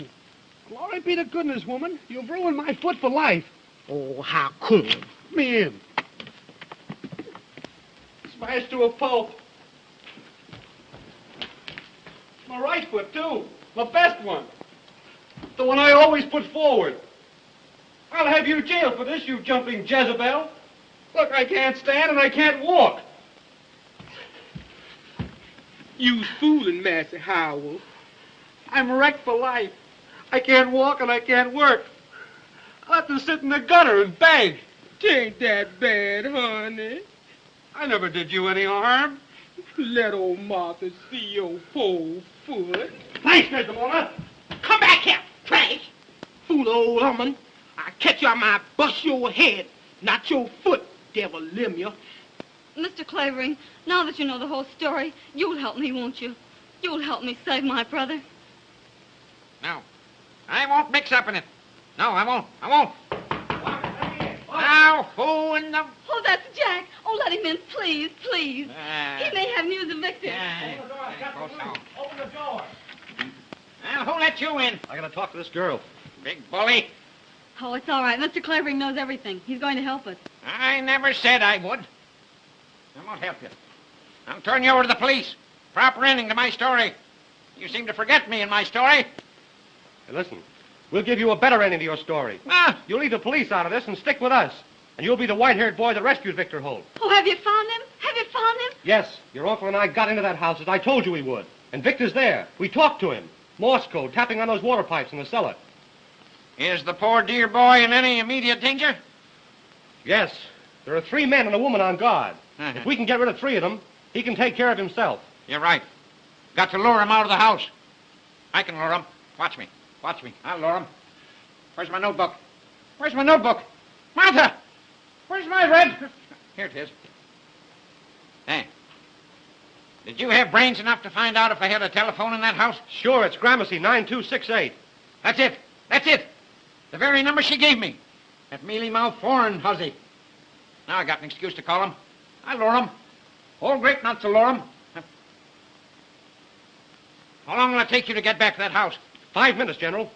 Glory be to goodness, woman. You've ruined my foot for life. Oh, how come? Let me in. Smashed to a pulp. My right foot, too. The best one. The one I always put forward. I'll have you jailed for this, you jumping Jezebel. Look, I can't stand and I can't walk. You's fooling, Master Howell. I'm wrecked for life. I can't walk and I can't work. I'll have to sit in the gutter and beg. Tain't that bad, honey. I never did you any harm. Let old Martha see your poor foot. Thanks, Mr. Warner. Come back here, trash. Fool old woman. I catch you, I might bust your head, not your foot, devil limb you. Mr. Clavering, now that you know the whole story, you'll help me, won't you? You'll help me save my brother. No. I won't mix up in it. No, I won't. I won't. Now, who in the... Oh, that's Jack. Oh, let him in, please, please. He may have news of Victor. Open the door. Well, who let you in? I gotta talk to this girl. Big bully. Oh, it's all right. Mr. Clavering knows everything. He's going to help us. I never said I would. I won't help you. I'll turn you over to the police. Proper ending to my story. You seem to forget me in my story. Hey, listen, we'll give you a better ending to your story. Ah. You'll leave the police out of this and stick with us. And you'll be the white-haired boy that rescued Victor Holt. Oh, have you found him? Have you found him? Yes, your uncle and I got into that house as I told you we would. And Victor's there. We talked to him. Morse code, tapping on those water pipes in the cellar. Is the poor dear boy in any immediate danger? Yes. There are 3 men and a woman on guard. If we can get rid of 3 of them, he can take care of himself. You're right. Got to lure him out of the house. I can lure him. Watch me. Watch me. I'll lure him. Where's my notebook? Where's my notebook? Martha! Where's my red? Here it is. Hey. Did you have brains enough to find out if I had a telephone in that house? Sure, it's Gramercy 9268. That's it. That's it. The very number she gave me. That mealy-mouthed foreign hussy. Now I got an excuse to call him. I'll lure him. All great not to lure him. How long will it take you to get back to that house? 5 minutes, General.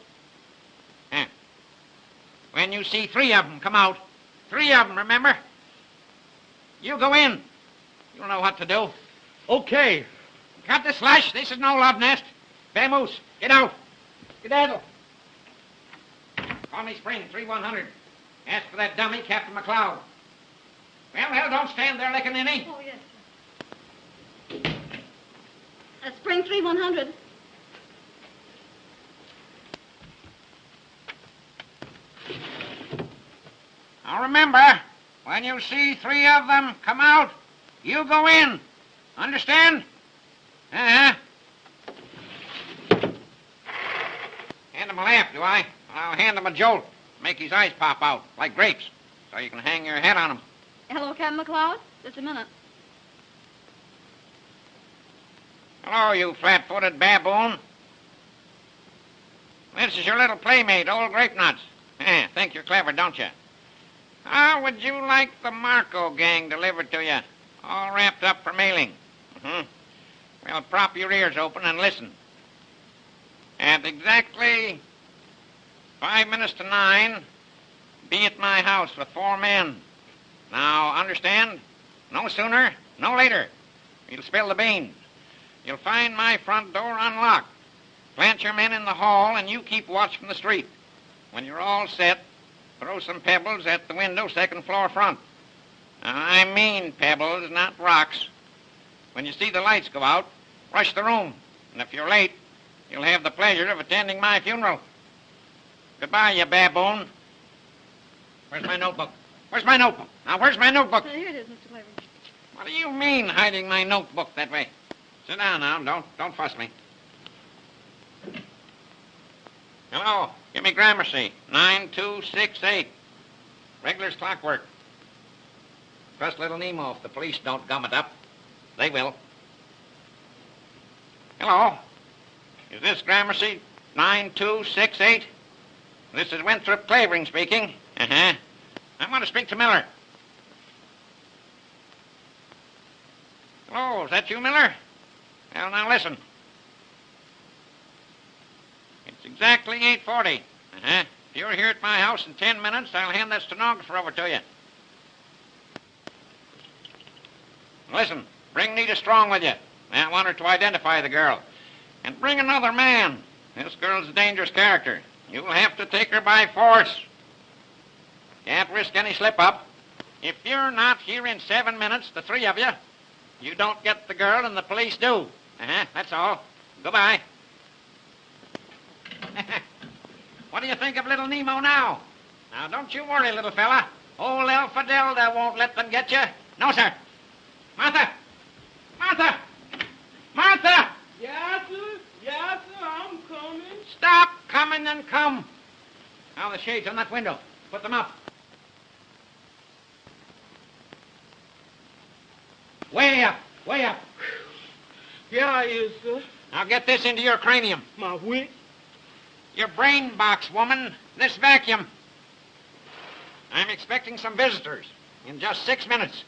When you see 3 of them come out, 3 of them, remember? You go in. You'll know what to do. Okay. Cut the slush. This is no love nest. Vamoose, get out. Skedaddle. Call me Spring, 3100. Ask for that dummy, Captain McLeod. Well, don't stand there licking any. Oh, yes, sir. Spring 3100. Now remember, when you see 3 of them come out, you go in. Understand? Uh-huh. Hand him a lamp, do I? I'll hand him a jolt. Make his eyes pop out, like grapes, so you can hang your head on him. Hello, Captain McLeod. Just a minute. Hello, you flat-footed baboon. This is your little playmate, old Grape Nuts. Think you're clever, don't you? How would you like the Marco gang delivered to you, all wrapped up for mailing? Well, prop your ears open and listen. At exactly 5 minutes to 9, be at my house with 4 men. Now, understand? No sooner, no later. You'll spill the beans. You'll find my front door unlocked. Plant your men in the hall, and you keep watch from the street. When you're all set, throw some pebbles at the window, 2nd floor front. Now, I mean pebbles, not rocks. When you see the lights go out, rush the room. And if you're late, you'll have the pleasure of attending my funeral. Goodbye, you baboon. Where's my notebook? Where's my notebook? Now, where's my notebook? Here it is, Mr. Clavering. What do you mean, hiding my notebook that way? Sit down now. Don't fuss me. Hello. Give me Gramercy. 9268. Regular's clockwork. Trust little Nemo if the police don't gum it up. They will. Hello. Is this Gramercy 9268? This is Winthrop Clavering speaking. Uh-huh. I want to speak to Miller. Hello, is that you, Miller? Well, now listen. It's exactly 8:40. Uh-huh. If you're here at my house in 10 minutes, I'll hand that stenographer over to you. Listen, bring Nita Strong with you. I want her to identify the girl. And bring another man. This girl's a dangerous character. You'll have to take her by force. Can't risk any slip-up. If you're not here in 7 minutes, the 3 of you, you don't get the girl and the police do. That's all. Goodbye. What do you think of little Nemo now? Now, don't you worry, little fella. Old El Fidelda won't let them get you. No, sir. Martha! Martha! Martha! Yes, sir. Yes, sir. I'm coming. Stop coming and come. Now, the shades on that window. Put them up. Way up. Way up. Here I is, sir. Now, get this into your cranium. My wit. Your brain box, woman. This vacuum. I'm expecting some visitors in just 6 minutes.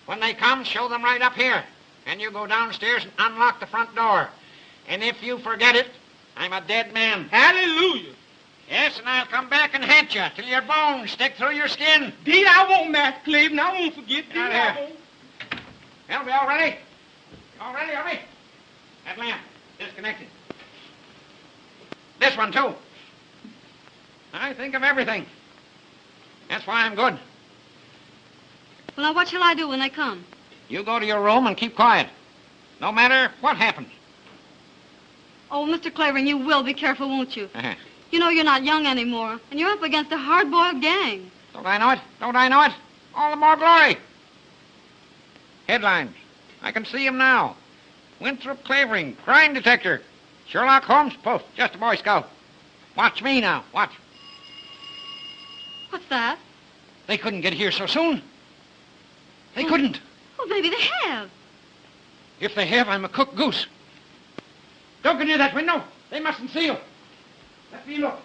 When they come, show them right up here. And you go downstairs and unlock the front door. And if you forget it, I'm a dead man. Hallelujah. Yes, and I'll come back and haunt you till your bones stick through your skin. Deed, I won't, Master Clavering. I won't forget. Deed, I won't. Well, we all ready? All ready, are we? That lamp, disconnected. This one, too. I think of everything. That's why I'm good. Well, now, what shall I do when they come? You go to your room and keep quiet. No matter what happens. Oh, Mr. Clavering, you will be careful, won't you? Uh-huh. You know you're not young anymore, and you're up against a hard-boiled gang. Don't I know it? Don't I know it? All the more glory. Headlines. I can see him now. Winthrop Clavering, crime detector. Sherlock Holmes, poof, just a Boy Scout. Watch me now, watch. What's that? They couldn't get here so soon. They couldn't. Well, maybe they have. If they have, I'm a cooked goose. Don't go near that window. They mustn't see you. Let me look.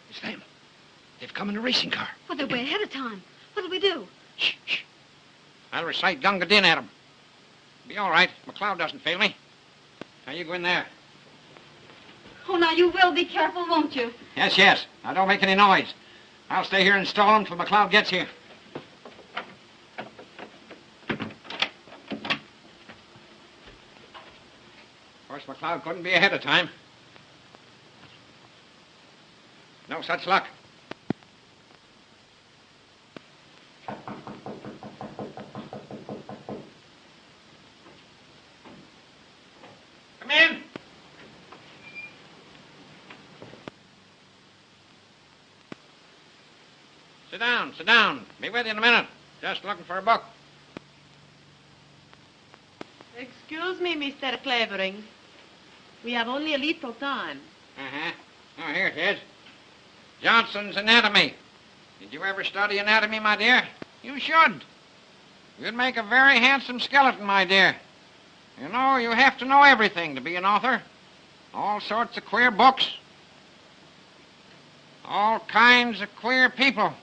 It's them. They've come in a racing car. Well, they're way ahead of time. What'll we do? Shh, shh. I'll recite Gunga Din at them. Be all right. McLeod doesn't fail me. Now, you go in there. Oh, now, you will be careful, won't you? Yes, yes. Now, don't make any noise. I'll stay here and stall them till McLeod gets here. Of course, McLeod couldn't be ahead of time. No such luck. Come in. Sit down, sit down. Be with you in a minute. Just looking for a book. Excuse me, Mr. Clavering. We have only a little time. Uh-huh. Oh, here it is. Johnson's Anatomy. Did you ever study anatomy, my dear? You should. You'd make a very handsome skeleton, my dear. You know, you have to know everything to be an author. All sorts of queer books. All kinds of queer people.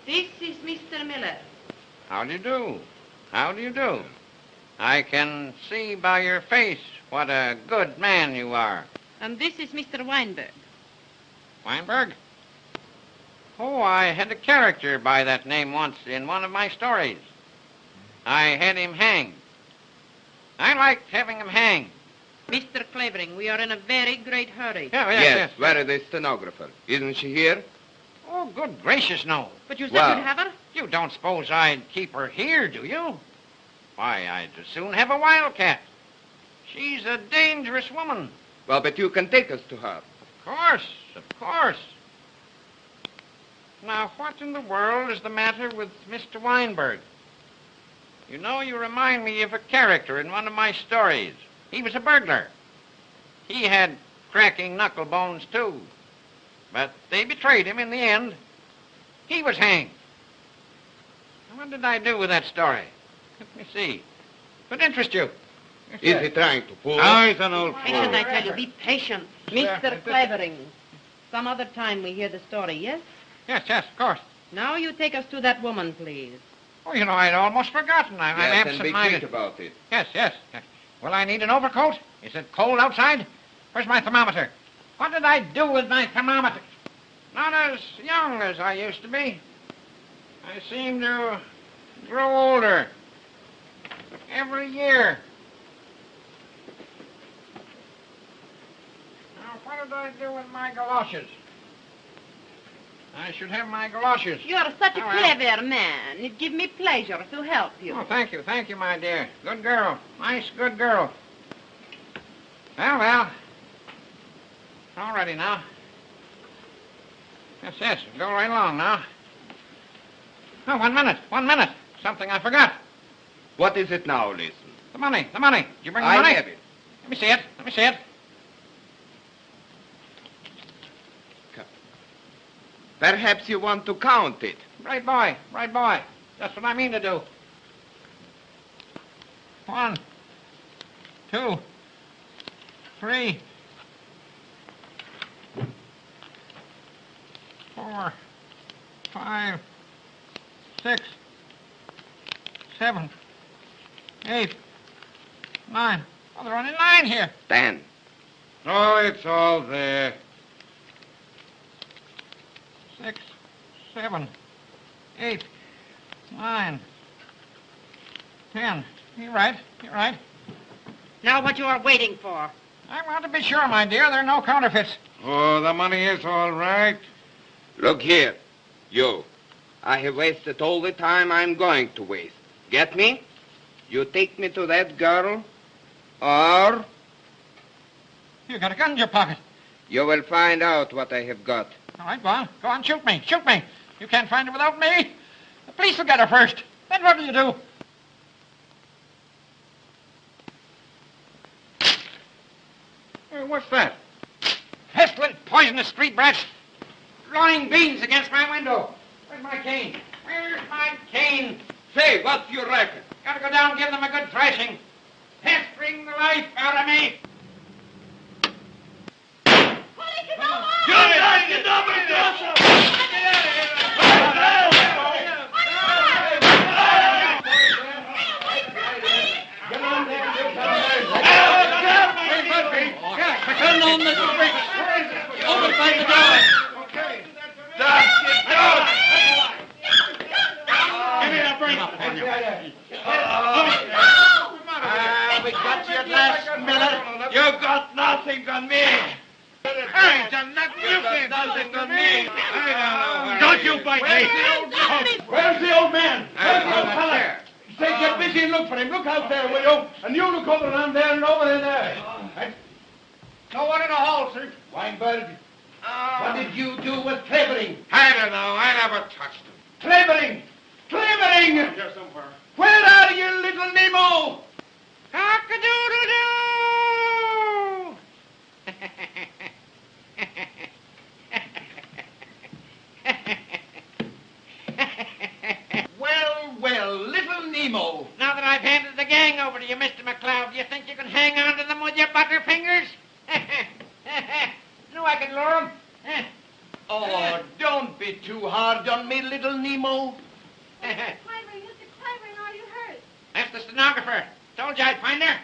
This is Mr. Miller. How do you do? How do you do? I can see by your face what a good man you are. And this is Mr. Weinberg. Weinberg? Oh, I had a character by that name once in one of my stories. I had him hanged. I liked having him hanged. Mr. Clavering, we are in a very great hurry. Yes. Where is the stenographer? Isn't she here? Oh, good gracious, no. But you said Well- you'd have her? You don't suppose I'd keep her here, do you? Why, I'd as soon have a wildcat. She's a dangerous woman. Well, but you can take us to her. Of course. Now, what in the world is the matter with Mr. Weinberg? You know, you remind me of a character in one of my stories. He was a burglar. He had cracking knuckle bones, too. But they betrayed him in the end. He was hanged. What did I do with that story? Let me see. Could interest you. Is he trying to fool Oh, us? he's an old Patient, fool. I tell you. Be patient. Mr. Clavering. Some other time we hear the story, yes? Yes, of course. Now you take us to that woman, please. Oh, you know, I'd almost forgotten. I'm Yes, and be absent-minded. quick about it. Yes. Will I need an overcoat? Is it cold outside? Where's my thermometer? What did I do with my thermometer? Not as young as I used to be. I seem to grow older every year. Now, what did I do with my galoshes? I should have my galoshes. You are such a Oh, well. clever man. It gives me pleasure to help you. Oh, thank you, my dear. Good girl. Nice, good girl. Well. All ready now. Yes, go right along now. Oh, 1 minute. Something I forgot. What is it now, listen? The money. Did you bring the I money? have it. Let me see it. Perhaps you want to count it. Right boy. That's what I mean to do. 1, 2, 3, 4, 5, 6, 7, 8, 9. Oh, there are only 9 here. 10. Oh, it's all there. 6, 7, 8, 9, 10. You're right. Now what you are waiting for? I want to be sure, my dear, there are no counterfeits. Oh, the money is all right. Look here, you. I have wasted all the time I'm going to waste. Get me? You take me to that girl, or You got a gun in your pocket. you will find out what I have got. All right, go on, shoot me. You can't find her without me. The police will get her first. Then what do you do? Hey, what's that? Pestilent, poisonous street brats. Blowing beans against my window. Where's my cane? Say, what do you reckon? Gotta go down and give them a good thrashing. Pestering the life out of me. Turn on the street. Open by the door. Okay. Give me that brain. We got you at last, Miller. You got nothing on me. Hey, done nothing. You can't do Nothing this on to me. me. Don't you bite me. Where's the old man? Where's the old Over fella? there. Say, get busy and look for him. Look out there, will you? And you look over around there and over there. No one in the hall, sir. Weinberg, What did you do with Clavering? I don't know. I never touched him. Clavering! Clavering! Here somewhere. Where are you, little Nemo? Cock-a-doodle-doo! Well, little Nemo. Now that I've handed the gang over to you, Mr. McLeod, do you think you can hang on to them with your butterfingers? Knew I could lure them. Oh, don't be too hard on me, little Nemo. Mr. Clavering, are you hurt? That's the stenographer. Told you I'd find her.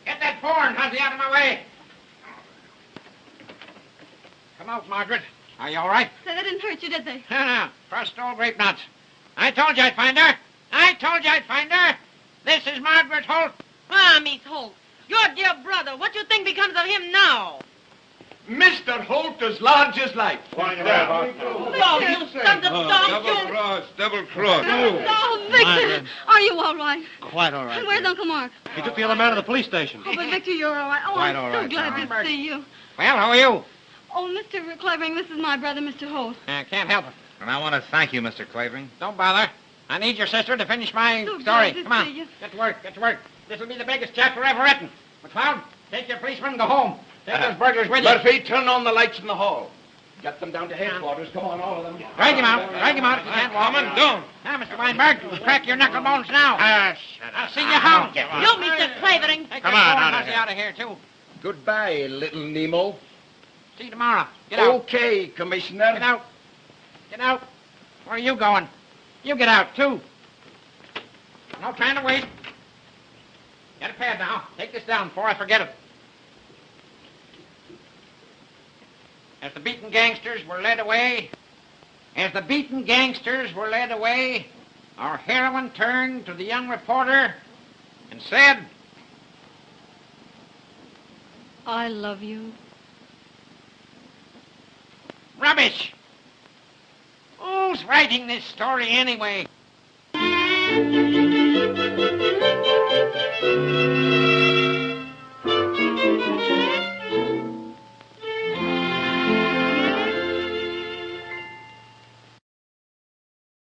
Get that porn, Hussy, out of my way. Come out, Margaret. Are you all right? Say, they didn't hurt you, did they? No. Crushed old grape nuts. I told you I'd find her. This is Margaret Holt. Ah, Miss Holt, your dear brother. What do you think becomes of him now? Mr. Holt as large as life. Why, Dog, you sons of dogs, you... Double cross. Oh, Victor, are you all right? Quite all right. And where's Uncle Mark? He took the other man to the police station. Oh, but Victor, you're all right. Oh, Quite I'm all so right, glad Mary. to see you. Well, how are you? Oh, Mr. Clavering, this is my brother, Mr. Holt. Can't help it. And I want to thank you, Mr. Clavering. Don't bother. I need your sister to finish my So story. glad to Come on. see you. Get to work. This will be the biggest chapter ever written. McLeod, take your policeman and go home. Take those burglars with you. Murphy, turn on the lights in the hall. Get them down to headquarters. Come on, all of them. Drag him out if you can't walk. Don't. Now, Mr. Weinberg, crack your knuckle bones now. Shut up. I'll see you home. You, Mr. Clavering. Take Come that on, phone out of Hussy here. out of here, too. Goodbye, little Nemo. See you tomorrow. Get out. Okay, Commissioner. Get out. Where are you going? You get out, too. No time to waste. Get a pad now. Take this down before I forget it. As the beaten gangsters were led away, our heroine turned to the young reporter and said, I love you. Rubbish! Who's writing this story anyway?